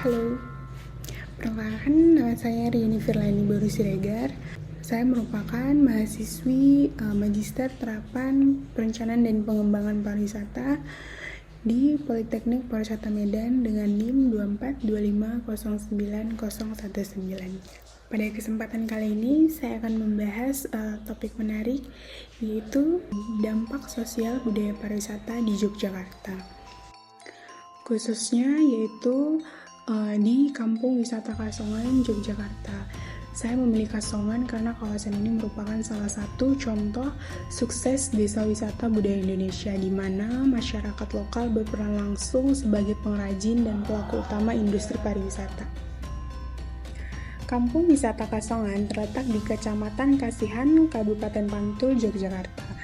Halo, perkenalkan nama saya Riani Firlani Baru Siregar. Saya merupakan mahasiswi Magister Terapan Perencanaan dan Pengembangan Pariwisata di Politeknik Pariwisata Medan dengan NIM 242509019. Pada kesempatan kali ini saya akan membahas topik menarik, yaitu dampak sosial budaya pariwisata di Yogyakarta. Khususnya yaitu di Kampung Wisata Kasongan, Yogyakarta. Saya memilih Kasongan karena kawasan ini merupakan salah satu contoh sukses desa wisata budaya Indonesia, di mana masyarakat lokal berperan langsung sebagai pengrajin dan pelaku utama industri pariwisata. Kampung Wisata Kasongan terletak di Kecamatan Kasihan, Kabupaten Bantul, Yogyakarta.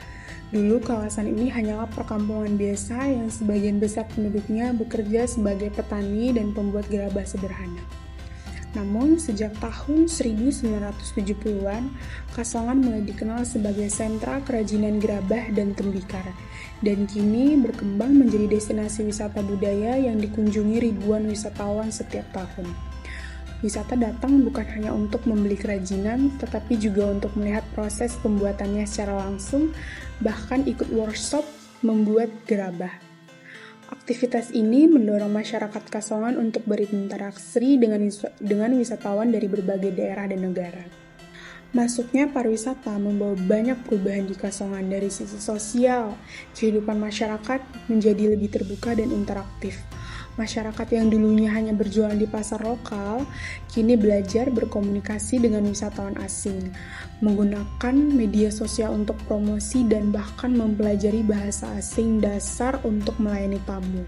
Dulu kawasan ini hanyalah perkampungan biasa yang sebagian besar penduduknya bekerja sebagai petani dan pembuat gerabah sederhana. Namun sejak tahun 1970-an, Kasongan mulai dikenal sebagai sentra kerajinan gerabah dan tembikar, dan kini berkembang menjadi destinasi wisata budaya yang dikunjungi ribuan wisatawan setiap tahun. Wisata datang bukan hanya untuk membeli kerajinan, tetapi juga untuk melihat proses pembuatannya secara langsung, bahkan ikut workshop membuat gerabah. Aktivitas ini mendorong masyarakat Kasongan untuk berinteraksi dengan wisatawan dari berbagai daerah dan negara. Masuknya pariwisata membawa banyak perubahan di Kasongan dari sisi sosial. Kehidupan masyarakat menjadi lebih terbuka dan interaktif. Masyarakat yang dulunya hanya berjualan di pasar lokal, kini belajar berkomunikasi dengan wisatawan asing, menggunakan media sosial untuk promosi dan bahkan mempelajari bahasa asing dasar untuk melayani tamu.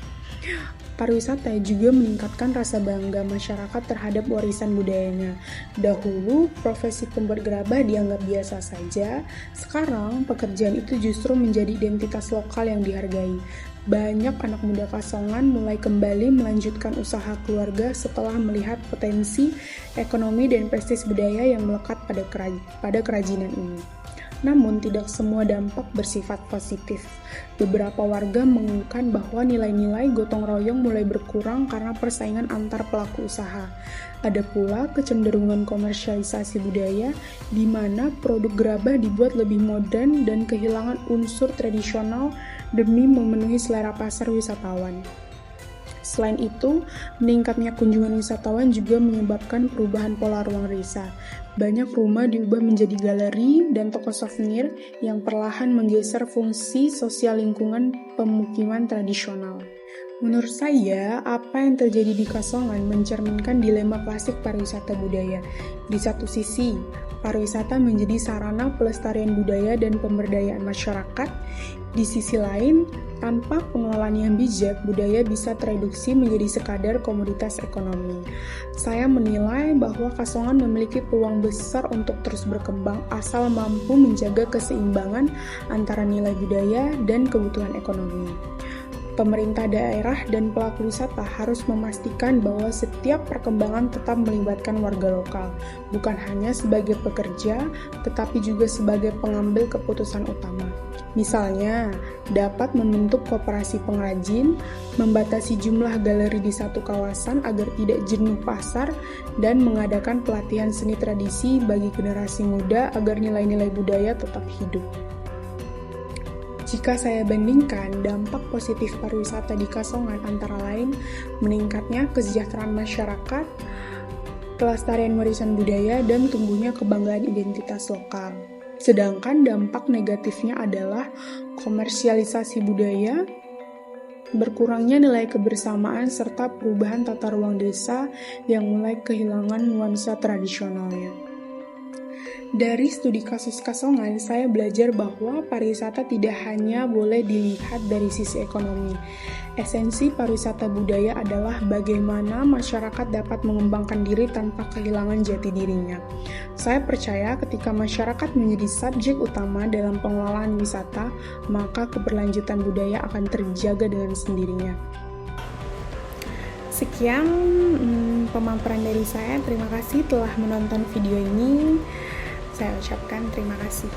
Pariwisata juga meningkatkan rasa bangga masyarakat terhadap warisan budayanya. Dahulu, profesi pembuat gerabah dianggap biasa saja. Sekarang, pekerjaan itu justru menjadi identitas lokal yang dihargai. Banyak anak muda Kasongan mulai kembali melanjutkan usaha keluarga setelah melihat potensi ekonomi dan prestis budaya yang melekat pada kerajinan ini. Namun, tidak semua dampak bersifat positif. Beberapa warga mengeluhkan bahwa nilai-nilai gotong royong mulai berkurang karena persaingan antar pelaku usaha. Ada pula kecenderungan komersialisasi budaya, di mana produk gerabah dibuat lebih modern dan kehilangan unsur tradisional demi memenuhi selera pasar wisatawan. Selain itu, meningkatnya kunjungan wisatawan juga menyebabkan perubahan pola ruang desa. Banyak rumah diubah menjadi galeri dan toko souvenir yang perlahan menggeser fungsi sosial lingkungan pemukiman tradisional. Menurut saya, apa yang terjadi di Kasongan mencerminkan dilema klasik pariwisata budaya. Di satu sisi, pariwisata menjadi sarana pelestarian budaya dan pemberdayaan masyarakat. Di sisi lain, tanpa pengelolaan yang bijak, budaya bisa tereduksi menjadi sekadar komoditas ekonomi. Saya menilai bahwa Kasongan memiliki peluang besar untuk terus berkembang asal mampu menjaga keseimbangan antara nilai budaya dan kebutuhan ekonomi. Pemerintah daerah dan pelaku wisata harus memastikan bahwa setiap perkembangan tetap melibatkan warga lokal, bukan hanya sebagai pekerja, tetapi juga sebagai pengambil keputusan utama. Misalnya, dapat membentuk koperasi pengrajin, membatasi jumlah galeri di satu kawasan agar tidak jenuh pasar, dan mengadakan pelatihan seni tradisi bagi generasi muda agar nilai-nilai budaya tetap hidup. Jika saya bandingkan, dampak positif pariwisata di Kasongan antara lain meningkatnya kesejahteraan masyarakat, pelestarian warisan budaya, dan tumbuhnya kebanggaan identitas lokal. Sedangkan dampak negatifnya adalah komersialisasi budaya, berkurangnya nilai kebersamaan, serta perubahan tata ruang desa yang mulai kehilangan nuansa tradisionalnya. Dari studi kasus Kasongan, saya belajar bahwa pariwisata tidak hanya boleh dilihat dari sisi ekonomi. Esensi pariwisata budaya adalah bagaimana masyarakat dapat mengembangkan diri tanpa kehilangan jati dirinya. Saya percaya ketika masyarakat menjadi subjek utama dalam pengelolaan wisata, maka keberlanjutan budaya akan terjaga dengan sendirinya. Sekian pemaparan dari saya. Terima kasih telah menonton video ini. Saya ucapkan terima kasih.